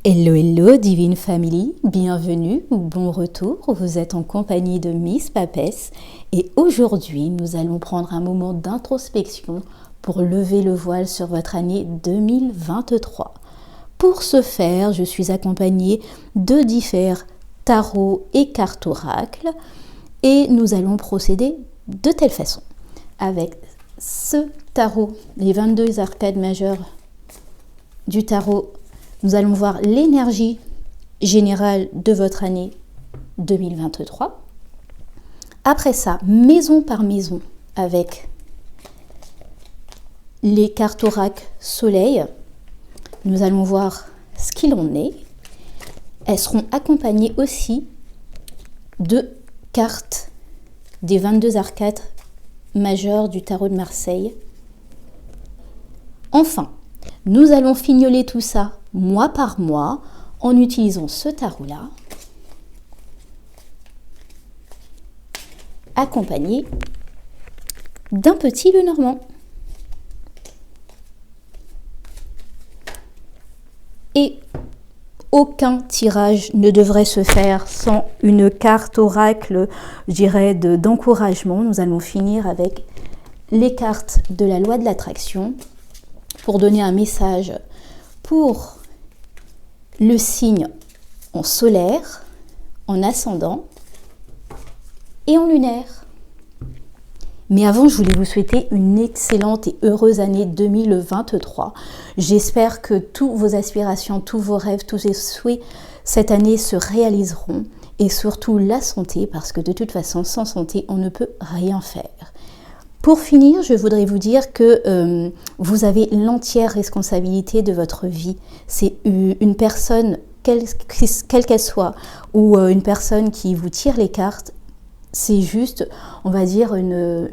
Hello, hello, Divine Family, bienvenue ou bon retour, vous êtes en compagnie de Miss Papesse et aujourd'hui nous allons prendre un moment d'introspection pour lever le voile sur votre année 2023. Pour ce faire, je suis accompagnée de différents tarots et cartes oracles et nous allons procéder de telle façon. Avec ce tarot, les 22 arcades majeures du tarot, nous allons voir l'énergie générale de votre année 2023. Après ça, maison par maison, avec les cartes oracles soleil, nous allons voir ce qu'il en est. Elles seront accompagnées aussi de cartes des 22 arcades majeures du tarot de Marseille. Enfin, nous allons fignoler tout ça mois par mois en utilisant ce tarot-là, accompagné d'un petit Lenormand. Et aucun tirage ne devrait se faire sans une carte oracle, je dirais, d'encouragement. Nous allons finir avec les cartes de la loi de l'attraction pour donner un message pour le signe en solaire, en ascendant et en lunaire. Mais avant, je voulais vous souhaiter une excellente et heureuse année 2023. J'espère que toutes vos aspirations, tous vos rêves, tous vos souhaits cette année se réaliseront et surtout la santé, parce que de toute façon, sans santé, on ne peut rien faire. Pour finir, je voudrais vous dire que vous avez l'entière responsabilité de votre vie. C'est une personne, quelle qu'elle soit, ou une personne qui vous tire les cartes, c'est juste, on va dire, une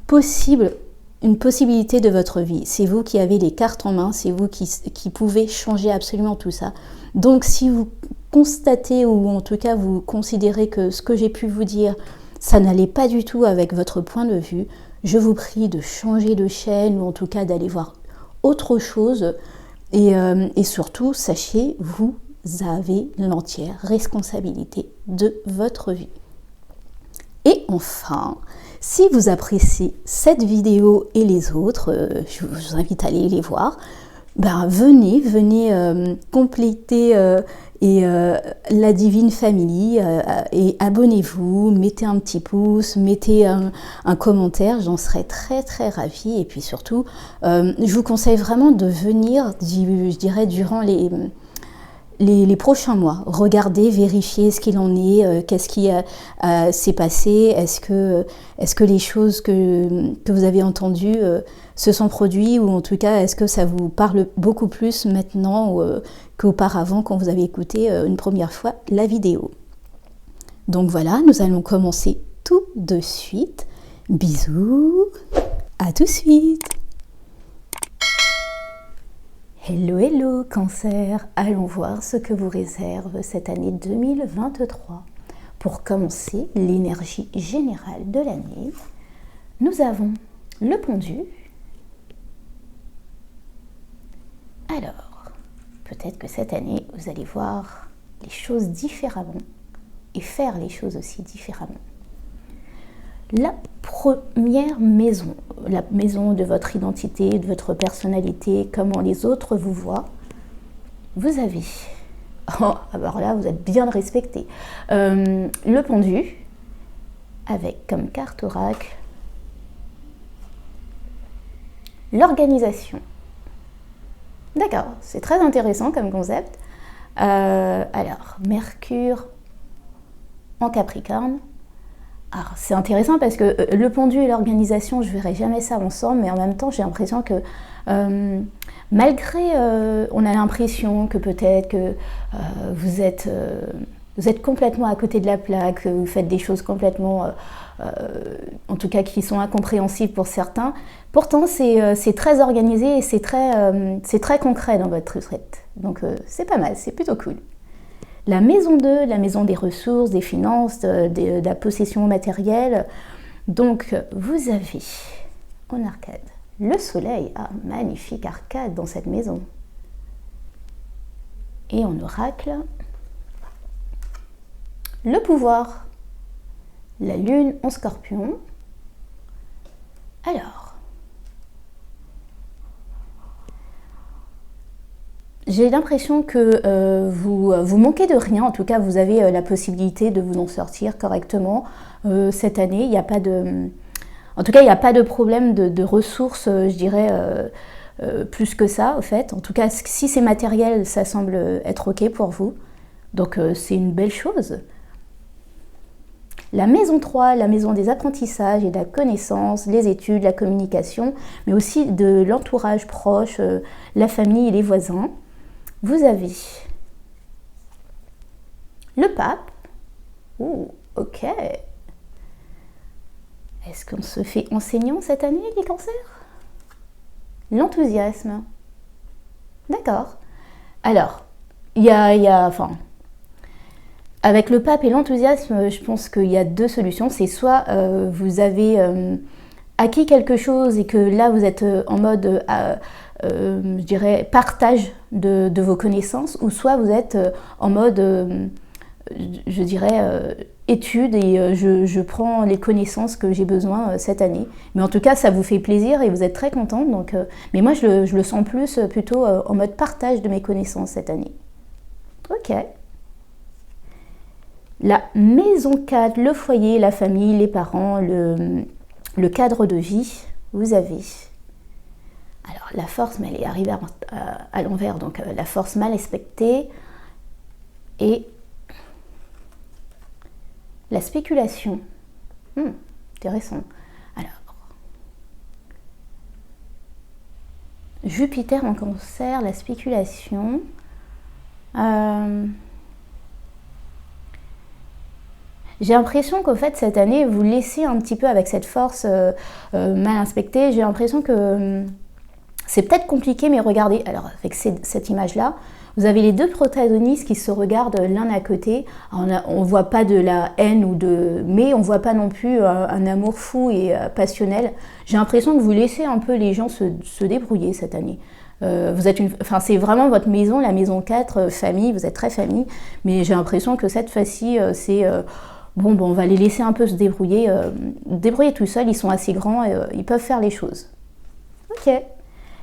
possibilité de votre vie. C'est vous qui avez les cartes en main, c'est vous qui pouvez changer absolument tout ça. Donc si vous constatez, ou en tout cas vous considérez que ce que j'ai pu vous dire, ça n'allait pas du tout avec votre point de vue, je vous prie de changer de chaîne ou en tout cas d'aller voir autre chose. Et surtout, sachez, vous avez l'entière responsabilité de votre vie. Et enfin, si vous appréciez cette vidéo et les autres, je vous invite à aller les voir. Venez compléter la Divine Family et abonnez-vous, mettez un petit pouce, mettez un commentaire, j'en serais très très ravie. Et puis surtout, je vous conseille vraiment de venir, je dirais, durant les prochains mois, regardez, vérifiez ce qu'il en est, qu'est-ce qui s'est passé, est-ce que les choses que vous avez entendues se sont produites, ou en tout cas est-ce que ça vous parle beaucoup plus maintenant qu'auparavant quand vous avez écouté une première fois la vidéo. Donc voilà, nous allons commencer tout de suite. Bisous, à tout de suite. Hello, hello, Cancer, allons voir ce que vous réserve cette année 2023. Pour commencer l'énergie générale de l'année, nous avons le pendu. Alors, peut-être que cette année, vous allez voir les choses différemment et faire les choses aussi différemment. La première maison, la maison de votre identité, de votre personnalité, comment les autres vous voient, vous avez, alors là vous êtes bien respecté, le pendu, avec comme carte oracle, l'organisation. D'accord, c'est très intéressant comme concept. Alors, Mercure en Capricorne. Alors, c'est intéressant parce que le pendu et l'organisation, je ne verrai jamais ça ensemble, mais en même temps, j'ai l'impression que malgré, on a l'impression que peut-être que vous êtes complètement à côté de la plaque, que vous faites des choses complètement, en tout cas qui sont incompréhensibles pour certains. Pourtant, c'est très organisé et c'est très concret dans votre retraite. Donc, c'est pas mal, c'est plutôt cool. La maison 2, la maison des ressources, des finances, de la possession matérielle. Donc, vous avez en arcade le soleil. Ah, magnifique arcade dans cette maison. Et en oracle, le pouvoir, la lune en scorpion. Alors, j'ai l'impression que vous manquez de rien. En tout cas, vous avez la possibilité de vous en sortir correctement cette année. Il n'y a pas de... En tout cas, il n'y a pas de problème de ressources, je dirais, plus que ça, en fait. En tout cas, si c'est matériel, ça semble être OK pour vous. Donc, c'est une belle chose. La maison 3, la maison des apprentissages et de la connaissance, les études, la communication, mais aussi de l'entourage proche, la famille et les voisins. Vous avez le pape. Ouh, OK. Est-ce qu'on se fait enseignant cette année, les cancers? L'enthousiasme. D'accord. Alors, enfin, avec le pape et l'enthousiasme, je pense qu'il y a deux solutions. C'est soit vous avez acquis quelque chose et que là, vous êtes en mode, je dirais, partage de vos connaissances, ou soit vous êtes en mode, je dirais, études et je prends les connaissances que j'ai besoin cette année. Mais en tout cas, ça vous fait plaisir et vous êtes très contente. Donc, mais moi, je le sens plus plutôt en mode partage de mes connaissances cette année. OK. La maison 4, le foyer, la famille, les parents, le cadre de vie, vous avez... Alors, la force, mais elle est arrivée à l'envers, donc la force mal respectée et la spéculation. Intéressant. Alors, Jupiter en cancer, la spéculation. J'ai l'impression qu'au fait, cette année, vous laissez un petit peu avec cette force mal inspectée. J'ai l'impression que c'est peut-être compliqué, mais regardez, alors avec cette image-là, vous avez les deux protagonistes qui se regardent l'un à côté. Alors, on ne voit pas de la haine, mais on ne voit pas non plus un amour fou et passionnel. J'ai l'impression que vous laissez un peu les gens se débrouiller cette année. C'est vraiment votre maison, la maison 4, famille, vous êtes très famille, mais j'ai l'impression que cette fois-ci, c'est... Bon, on va les laisser un peu se débrouiller tout seuls, ils sont assez grands, ils peuvent faire les choses. OK.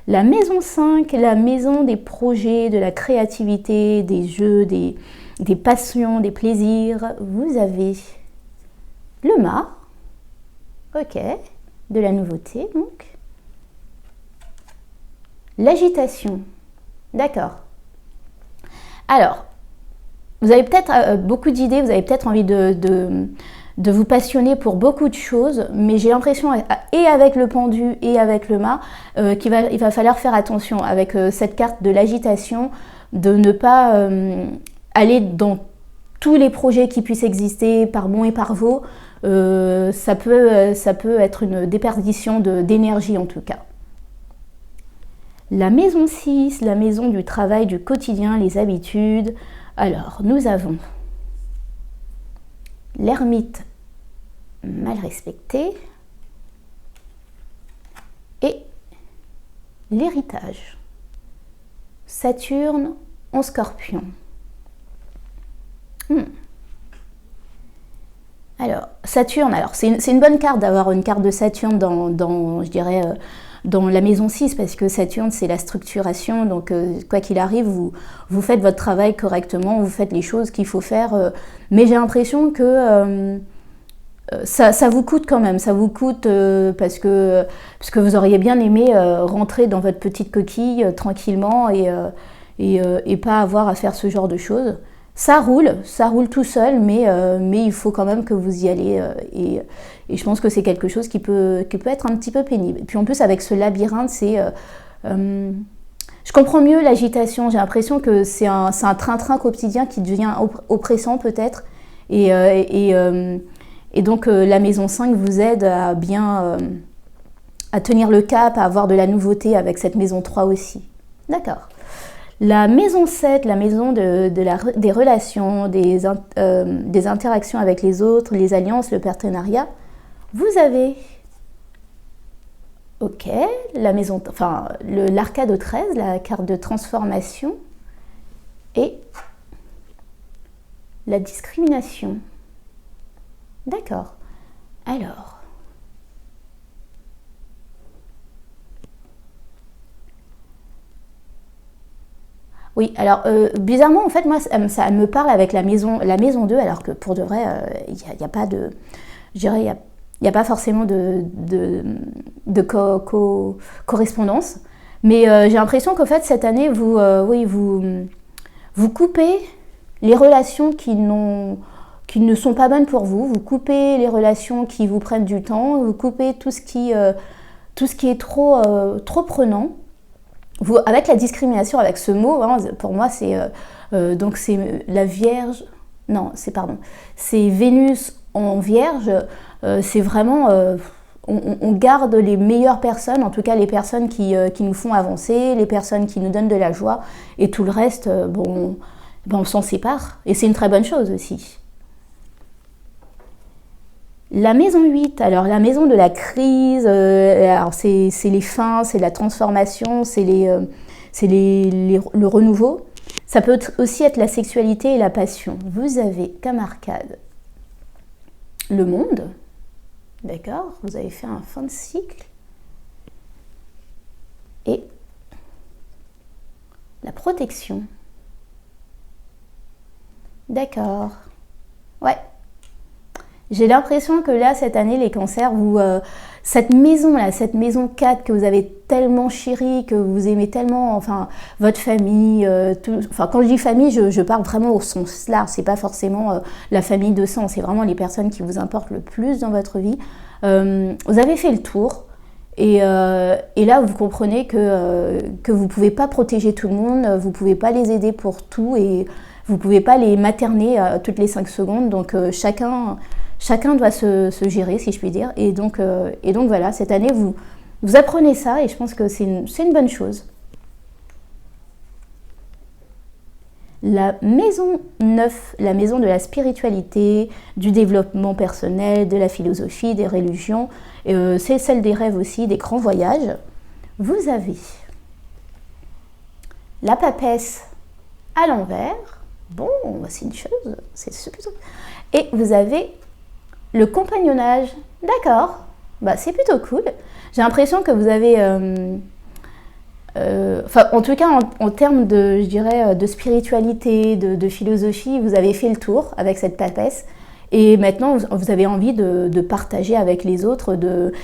La maison 5, la maison des projets, de la créativité, des jeux, des passions, des plaisirs. Vous avez le mât. OK. De la nouveauté, donc. L'agitation. D'accord. Alors, vous avez peut-être beaucoup d'idées, vous avez peut-être envie de vous passionner pour beaucoup de choses, mais j'ai l'impression, et avec le pendu et avec le mât, il va falloir faire attention avec cette carte de l'agitation, de ne pas aller dans tous les projets qui puissent exister par bons et par vaux. Ça peut être une déperdition d'énergie en tout cas. La maison 6, la maison du travail, du quotidien, les habitudes. Alors, nous avons l'ermite mal respecté et l'héritage. Saturne en scorpion. Alors, Saturne, c'est une bonne carte d'avoir une carte de Saturne dans je dirais, dans la maison 6, parce que Saturne, c'est la structuration, donc quoi qu'il arrive, vous faites votre travail correctement, vous faites les choses qu'il faut faire, mais j'ai l'impression que ça vous coûte quand même, ça vous coûte parce que vous auriez bien aimé rentrer dans votre petite coquille tranquillement et pas avoir à faire ce genre de choses. Ça roule tout seul, mais il faut quand même que vous y allez et je pense que c'est quelque chose qui peut être un petit peu pénible. Et puis en plus avec ce labyrinthe, je comprends mieux l'agitation, j'ai l'impression que c'est un train-train quotidien qui devient oppressant peut-être et donc la maison 5 vous aide à bien à tenir le cap, à avoir de la nouveauté avec cette maison 3 aussi. D'accord. La maison 7, la maison des relations, des interactions avec les autres, les alliances, le partenariat, vous avez, OK, la maison, enfin l'arcade 13, la carte de transformation, Et la discrimination. D'accord. Alors. Oui, alors bizarrement, en fait, moi, ça me parle avec la maison 2, alors que pour de vrai, il n'y a pas de. Je dirais, il n'y a pas forcément de correspondance. Mais j'ai l'impression qu'en fait, cette année, vous coupez les relations qui ne sont pas bonnes pour vous. Vous coupez les relations qui vous prennent du temps. Vous coupez tout ce qui est trop prenant. Avec la discrimination, avec ce mot, hein, pour moi, c'est donc c'est la Vierge. Non, c'est Vénus en Vierge. C'est vraiment, on garde les meilleures personnes, en tout cas les personnes qui nous font avancer, les personnes qui nous donnent de la joie, et tout le reste, on s'en sépare. Et c'est une très bonne chose aussi. La maison 8, alors la maison de la crise, alors c'est les fins, c'est la transformation, c'est le renouveau. Ça peut aussi être la sexualité et la passion. Vous avez comme arcade le monde, d'accord? Vous avez fait un fin de cycle. Et la protection. D'accord. Ouais. J'ai l'impression que là, cette année, les cancers, cette maison 4 que vous avez tellement chérie, que vous aimez tellement, enfin, votre famille, quand je dis famille, je parle vraiment au sens large, c'est pas forcément la famille de sang, c'est vraiment les personnes qui vous importent le plus dans votre vie. Vous avez fait le tour, et là, vous comprenez que vous pouvez pas protéger tout le monde, vous pouvez pas les aider pour tout, et vous pouvez pas les materner toutes les 5 secondes, donc chacun doit se gérer, si je puis dire. Et donc voilà, cette année, vous apprenez ça et je pense que c'est une bonne chose. La maison 9, la maison de la spiritualité, du développement personnel, de la philosophie, des religions, c'est celle des rêves aussi, des grands voyages. Vous avez la papesse à l'envers. Bon, c'est une chose, c'est super. Et vous avez le compagnonnage, d'accord, c'est plutôt cool. J'ai l'impression que vous avez, en tout cas en termes de, je dirais, de spiritualité, de philosophie, vous avez fait le tour avec cette papesse. Et maintenant, vous avez envie de partager avec les autres,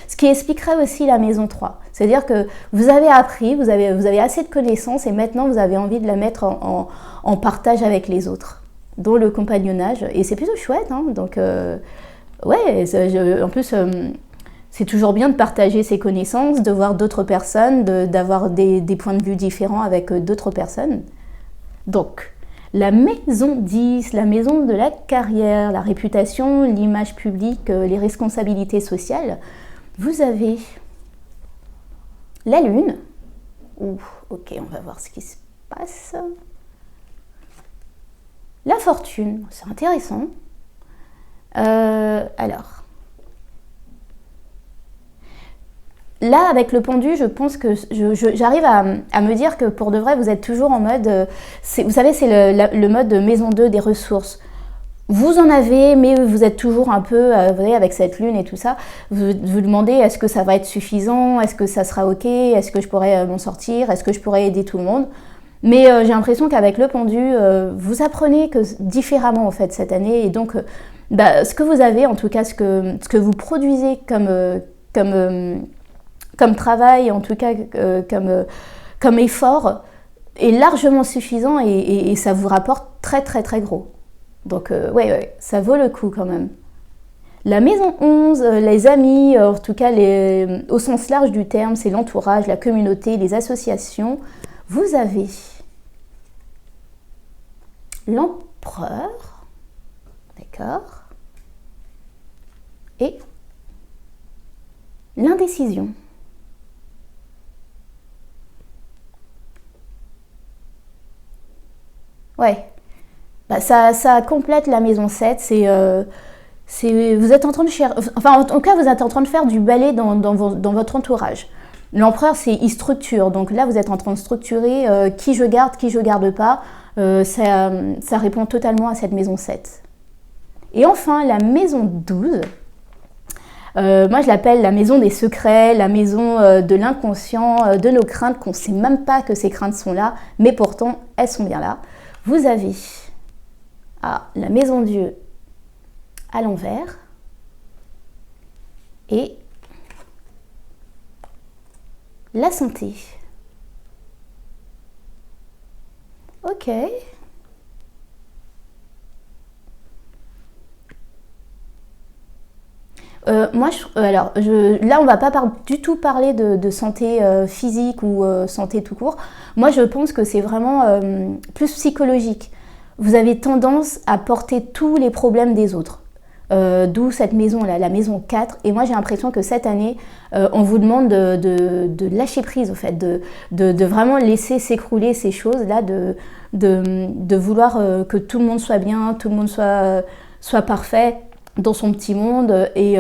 ce qui expliquerait aussi la maison 3. C'est-à-dire que vous avez appris, vous avez assez de connaissances et maintenant vous avez envie de la mettre en partage avec les autres, dont le compagnonnage. Et c'est plutôt chouette, hein, donc en plus, c'est toujours bien de partager ses connaissances, de voir d'autres personnes, d'avoir des points de vue différents avec d'autres personnes. Donc, la maison 10, la maison de la carrière, la réputation, l'image publique, les responsabilités sociales. Vous avez la lune. Ok, on va voir ce qui se passe. La fortune, c'est intéressant. Alors, là, avec le pendu, je pense que j'arrive à me dire que pour de vrai, vous êtes toujours en mode... vous savez, c'est le mode maison 2 des ressources. Vous en avez, mais vous êtes toujours un peu, avec cette lune et tout ça, vous demandez est-ce que ça va être suffisant, est-ce que ça sera ok, est-ce que je pourrais m'en sortir, est-ce que je pourrais aider tout le monde. Mais j'ai l'impression qu'avec le pendu, vous apprenez différemment en fait cette année, et donc ce que vous avez, en tout cas ce que vous produisez comme travail, en tout cas comme effort, est largement suffisant et ça vous rapporte très très très gros. Donc ouais, ça vaut le coup quand même. La maison 11, les amis, en tout cas au sens large du terme, c'est l'entourage, la communauté, les associations. Vous avez l'empereur, d'accord, et l'indécision. Ouais, ça complète la maison 7, vous êtes en train de en tout cas, vous êtes en train de faire du balai dans votre entourage. L'empereur, il structure, donc là, vous êtes en train de structurer qui je garde pas, ça répond totalement à cette maison 7. Et enfin, la maison 12, moi je l'appelle la maison des secrets, la maison de l'inconscient, de nos craintes, qu'on ne sait même pas que ces craintes sont là, mais pourtant elles sont bien là. Vous avez la maison Dieu à l'envers et la santé. Ok. Moi, là, on va pas du tout parler de santé physique ou santé tout court. Moi, je pense que c'est vraiment plus psychologique. Vous avez tendance à porter tous les problèmes des autres. D'où cette maison-là, la maison 4. Et moi, j'ai l'impression que cette année, on vous demande de lâcher prise, au fait, de vraiment laisser s'écrouler ces choses-là, de vouloir que tout le monde soit bien, tout le monde soit parfait dans son petit monde. Et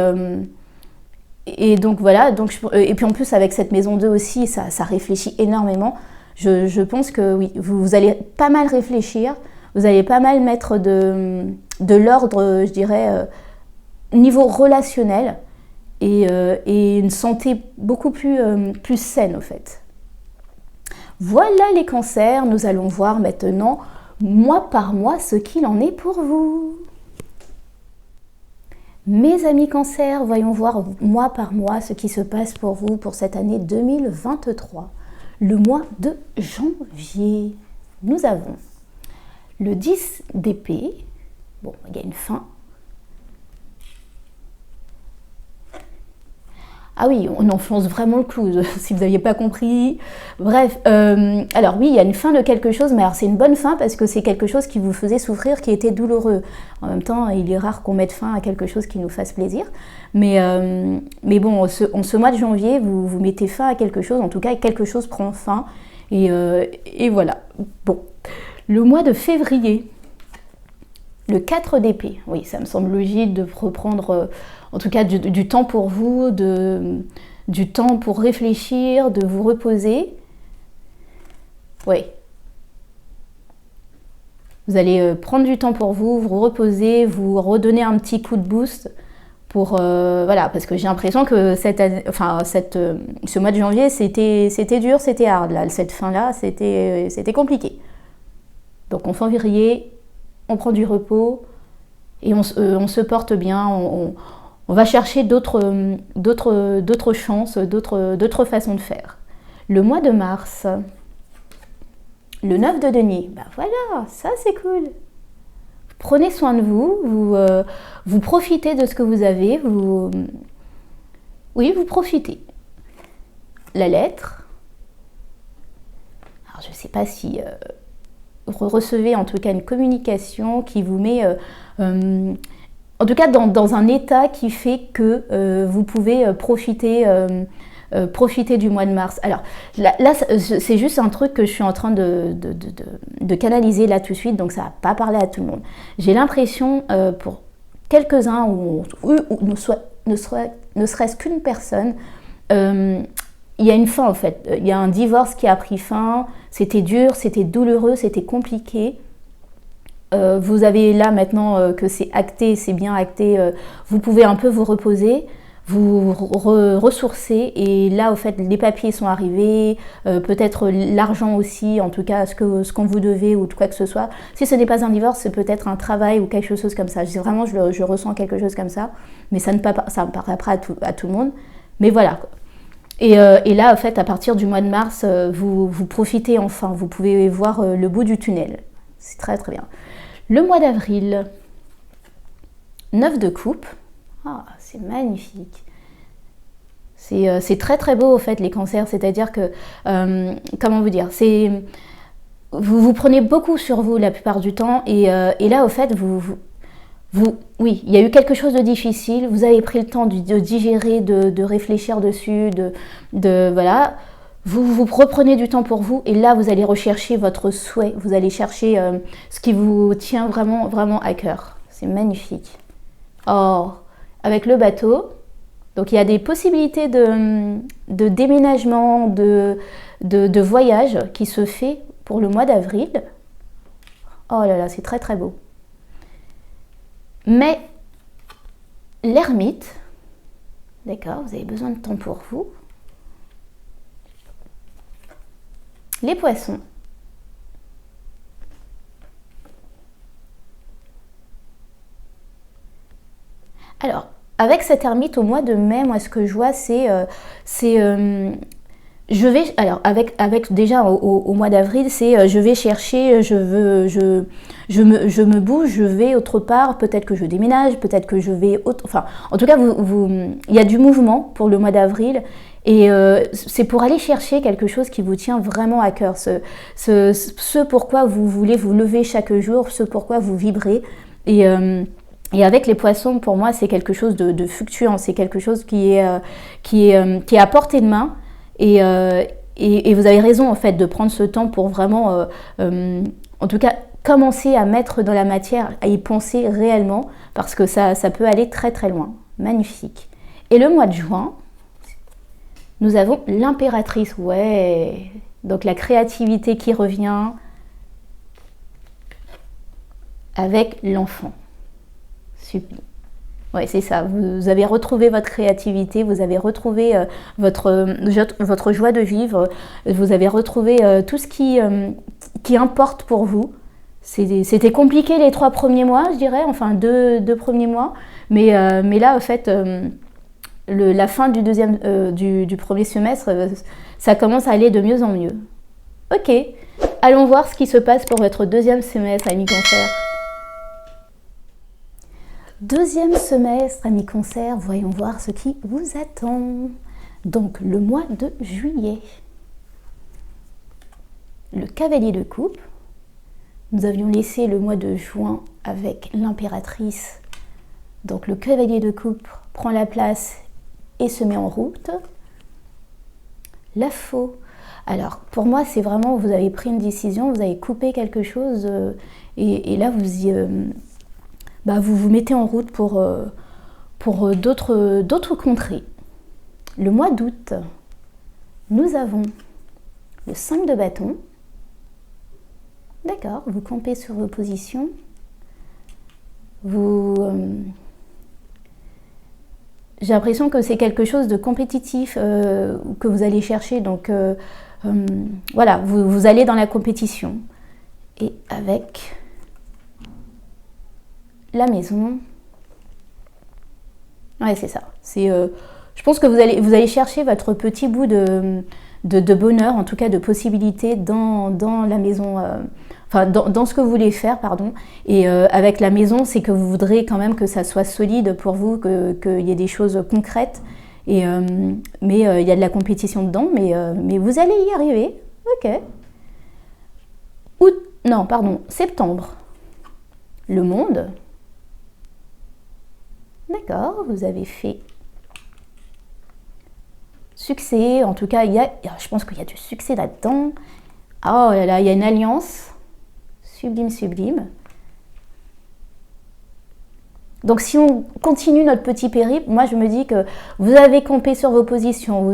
donc voilà, et puis en plus, avec cette maison 2 aussi, ça réfléchit énormément. Je pense que oui, vous allez pas mal réfléchir. Vous allez pas mal mettre de l'ordre, je dirais, niveau relationnel et une santé beaucoup plus saine, au fait. Voilà les cancers, nous allons voir maintenant, mois par mois, ce qu'il en est pour vous. Mes amis cancers, voyons voir mois par mois ce qui se passe pour vous pour cette année 2023. Le mois de janvier, nous avons le 10 d'épée, bon, il y a une fin. Ah oui, on enfonce vraiment le clou, si vous n'aviez pas compris. Bref, alors oui, il y a une fin de quelque chose, mais alors c'est une bonne fin parce que c'est quelque chose qui vous faisait souffrir, qui était douloureux. En même temps, il est rare qu'on mette fin à quelque chose qui nous fasse plaisir. Mais bon, en ce mois de janvier, vous mettez fin à quelque chose, en tout cas, quelque chose prend fin. Et voilà, bon. Le mois de février, le 4 d'épée, oui, ça me semble logique de reprendre, en tout cas, du temps pour vous, du temps pour réfléchir, de vous reposer. Oui. Vous allez prendre du temps pour vous, vous reposer, vous redonner un petit coup de boost pour, voilà, parce que j'ai l'impression que ce mois de janvier, c'était dur, c'était hard, là, cette fin-là, c'était compliqué. Donc en février, on prend du repos et on se porte bien, on va chercher d'autres chances, d'autres façons de faire. Le mois de mars, le 9 de denier, bah voilà, ça c'est cool. Prenez soin de vous, vous profitez de ce que vous avez, vous profitez. La lettre, alors je ne sais pas si... vous recevez en tout cas une communication qui vous met en tout cas dans un état qui fait que vous pouvez profiter du mois de mars. Alors là c'est juste un truc que je suis en train de canaliser là tout de suite, donc ça va pas parler à tout le monde. J'ai l'impression pour quelques-uns ou ne serait-ce qu'une personne, il y a une fin en fait, il y a un divorce qui a pris fin, c'était dur, c'était douloureux, c'était compliqué. Vous avez là maintenant que c'est acté, c'est bien acté, vous pouvez un peu vous reposer, vous ressourcer et là au fait les papiers sont arrivés, peut-être l'argent aussi, en tout cas ce qu'on vous devait ou quoi que ce soit. Si ce n'est pas un divorce, c'est peut-être un travail ou quelque chose comme ça. Vraiment je ressens quelque chose comme ça, mais ça ne paraît pas à tout le monde. Mais voilà. Et là, en fait, à partir du mois de mars, vous profitez enfin, vous pouvez voir le bout du tunnel. C'est très très bien. Le mois d'avril, 9 de coupe. Ah, c'est magnifique. C'est très très beau, en fait, les cancers. C'est-à-dire que, comment vous dire, vous prenez beaucoup sur vous la plupart du temps. Et là, au fait, oui, il y a eu quelque chose de difficile, vous avez pris le temps de digérer, de réfléchir dessus, voilà. Vous reprenez du temps pour vous et là, vous allez rechercher votre souhait, vous allez chercher ce qui vous tient vraiment, vraiment à cœur. C'est magnifique. Or, avec le bateau, donc il y a des possibilités de déménagement, de voyage qui se fait pour le mois d'avril. Oh là là, c'est très très beau. Mais l'ermite, d'accord, vous avez besoin de temps pour vous. Les poissons. Alors, avec cette ermite au mois de mai, moi ce que je vois c'est je vais, alors avec déjà au mois d'avril, c'est je vais chercher, je me bouge, je vais autre part, peut-être que je déménage, peut-être que je vais, enfin, en tout cas, il y a du mouvement pour le mois d'avril, et c'est pour aller chercher quelque chose qui vous tient vraiment à cœur, ce pourquoi vous voulez vous lever chaque jour, ce pourquoi vous vibrez, et avec les poissons, pour moi, c'est quelque chose de fluctuant, c'est quelque chose qui est à portée de main. Et vous avez raison en fait de prendre ce temps pour vraiment, en tout cas, commencer à mettre dans la matière, à y penser réellement, parce que ça peut aller très très loin. Magnifique. Et le mois de juin, nous avons l'impératrice, ouais. Donc la créativité qui revient avec l'enfant. Super. Oui, c'est ça. Vous avez retrouvé votre créativité, vous avez retrouvé votre joie de vivre, vous avez retrouvé tout ce qui importe pour vous. C'était compliqué les 3 premiers mois, je dirais, enfin deux premiers mois, mais là, en fait, la fin du premier semestre, ça commence à aller de mieux en mieux. Ok, allons voir ce qui se passe pour votre deuxième semestre, amis Cancer. Deuxième semestre, amis Cancer, voyons voir ce qui vous attend. Donc, le mois de juillet. Le cavalier de coupe. Nous avions laissé le mois de juin avec l'impératrice. Donc, le cavalier de coupe prend la place et se met en route. La faux. Alors, pour moi, c'est vraiment, vous avez pris une décision, vous avez coupé quelque chose et là, vous vous mettez en route pour d'autres contrées. Le mois d'août, nous avons le 5 de bâton. D'accord, vous campez sur vos positions. J'ai l'impression que c'est quelque chose de compétitif que vous allez chercher. Donc voilà, vous allez dans la compétition. Et avec la maison. Ouais, c'est ça. Je pense que vous allez chercher votre petit bout de bonheur, en tout cas de possibilités dans la maison, enfin dans ce que vous voulez faire, pardon. Et avec la maison, c'est que vous voudrez quand même que ça soit solide pour vous, qu'il y ait des choses concrètes. Mais il y a de la compétition dedans, mais vous allez y arriver. Ok. Septembre. Le monde. D'accord, vous avez fait succès, en tout cas, je pense qu'il y a du succès là-dedans. Oh là là, il y a une alliance. Sublime, sublime. Donc si on continue notre petit périple, moi je me dis que vous avez campé sur vos positions,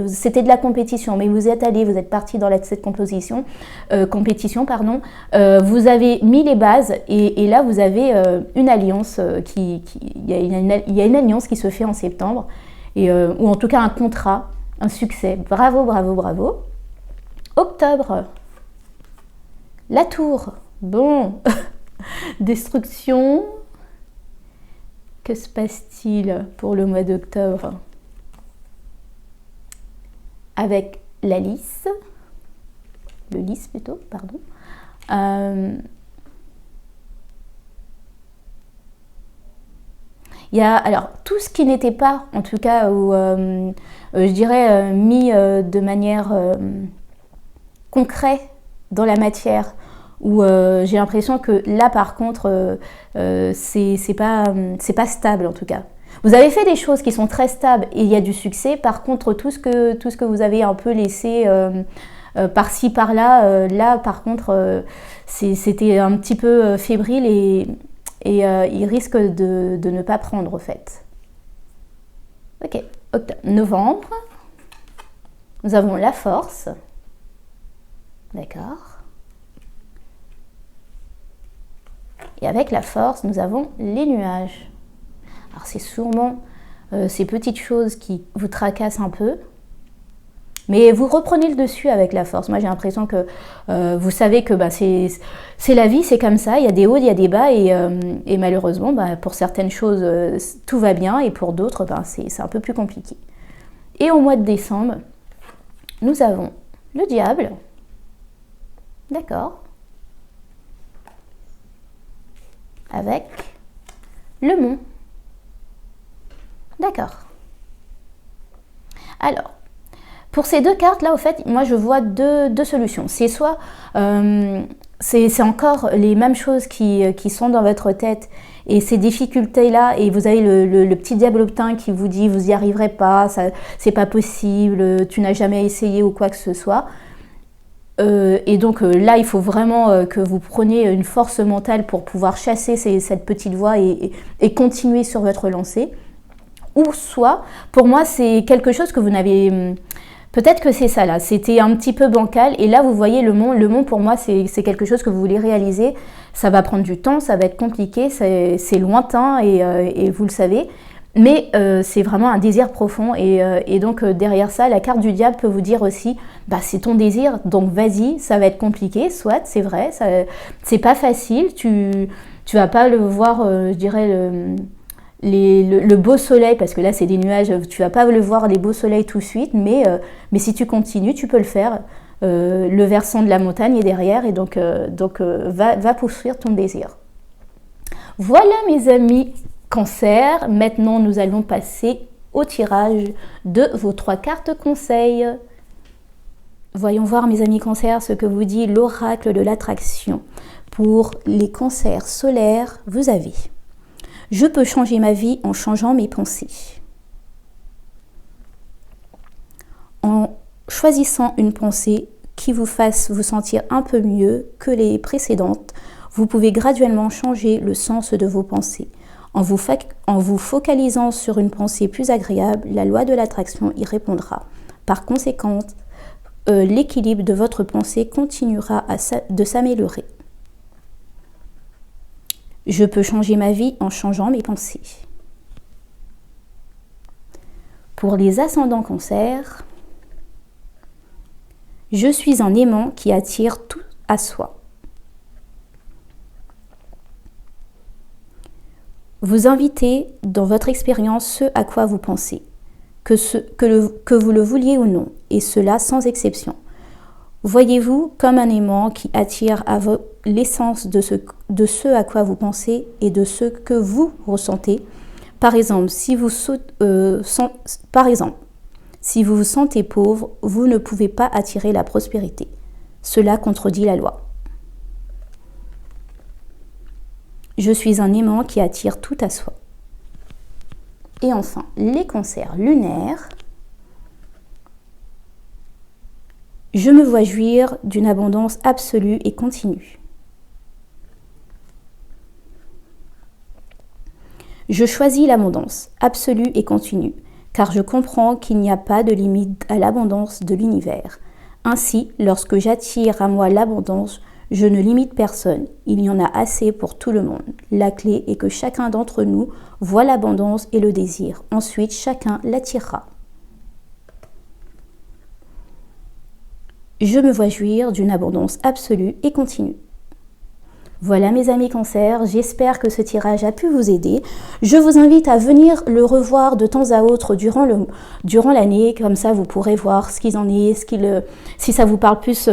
c'était de la compétition, mais vous êtes parti dans cette compétition, vous avez mis les bases et là vous avez une alliance il y a une alliance qui se fait en septembre, ou en tout cas un contrat, un succès. Bravo, bravo, bravo. Octobre, la tour, bon, destruction. Que se passe-t-il pour le mois d'octobre? Avec la lys, le lys plutôt, pardon. Il y a alors tout ce qui n'était pas, en tout cas, je dirais mis de manière concrète dans la matière, où j'ai l'impression que là par contre c'est pas stable en tout cas. Vous avez fait des choses qui sont très stables et il y a du succès. Par contre tout ce que vous avez un peu laissé par-ci par-là, là par contre c'était un petit peu fébrile et il risque de ne pas prendre au fait. Ok, novembre, nous avons la force. D'accord. Et avec la force, nous avons les nuages. Alors c'est sûrement ces petites choses qui vous tracassent un peu, mais vous reprenez le dessus avec la force. Moi j'ai l'impression que vous savez que c'est la vie, c'est comme ça, il y a des hauts, il y a des bas, et malheureusement pour certaines choses tout va bien, et pour d'autres c'est un peu plus compliqué. Et au mois de décembre, nous avons le diable, d'accord, avec le mont. D'accord. Alors, pour ces deux cartes là, au fait, moi je vois deux solutions. C'est soit c'est encore les mêmes choses qui sont dans votre tête, et ces difficultés là, et vous avez le petit diablotin qui vous dit vous n'y arriverez pas, c'est pas possible, tu n'as jamais essayé ou quoi que ce soit. Et donc là il faut vraiment que vous preniez une force mentale pour pouvoir chasser cette petite voix et continuer sur votre lancée. Ou soit, pour moi c'est quelque chose que vous n'avez... Peut-être que c'est ça là, c'était un petit peu bancal, et là vous voyez le mont pour moi c'est quelque chose que vous voulez réaliser. Ça va prendre du temps, ça va être compliqué, c'est lointain, et vous le savez, mais c'est vraiment un désir profond, et donc derrière ça, la carte du diable peut vous dire aussi, c'est ton désir, donc vas-y, ça va être compliqué, soit, c'est vrai, c'est pas facile, tu vas pas le voir, je dirais, le beau soleil, parce que là c'est des nuages, tu vas pas le voir les beaux soleils tout de suite, mais si tu continues, tu peux le faire. Le versant de la montagne est derrière, et donc va poursuivre ton désir. Voilà mes amis Cancer, maintenant nous allons passer au tirage de vos 3 cartes conseils. Voyons voir mes amis Cancer ce que vous dit l'oracle de l'attraction. Pour les cancers solaires, vous avez: je peux changer ma vie en changeant mes pensées. En choisissant une pensée qui vous fasse vous sentir un peu mieux que les précédentes, vous pouvez graduellement changer le sens de vos pensées. En vous focalisant sur une pensée plus agréable, la loi de l'attraction y répondra. Par conséquent, l'équilibre de votre pensée continuera de s'améliorer. Je peux changer ma vie en changeant mes pensées. Pour les ascendants Cancer, je suis un aimant qui attire tout à soi. Vous invitez dans votre expérience ce à quoi vous pensez, que vous le vouliez ou non, et cela sans exception. Voyez-vous comme un aimant qui attire à l'essence de ce à quoi vous pensez et de ce que vous ressentez. Par exemple, si vous vous sentez pauvre, vous ne pouvez pas attirer la prospérité. Cela contredit la loi. Je suis un aimant qui attire tout à soi. Et enfin, les cancers lunaires. Je me vois jouir d'une abondance absolue et continue. Je choisis l'abondance absolue et continue, car je comprends qu'il n'y a pas de limite à l'abondance de l'univers. Ainsi, lorsque j'attire à moi l'abondance, je ne limite personne, il y en a assez pour tout le monde. La clé est que chacun d'entre nous voit l'abondance et le désir. Ensuite, chacun l'attirera. Je me vois jouir d'une abondance absolue et continue. Voilà mes amis Cancer, j'espère que ce tirage a pu vous aider. Je vous invite à venir le revoir de temps à autre durant l'année, comme ça vous pourrez voir ce qu'il en est, si ça vous parle plus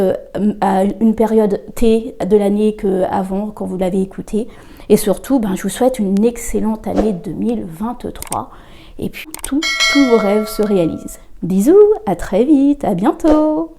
à une période T de l'année qu'avant quand vous l'avez écouté. Et surtout, je vous souhaite une excellente année 2023 et puis tous vos rêves se réalisent. Bisous, à très vite, à bientôt.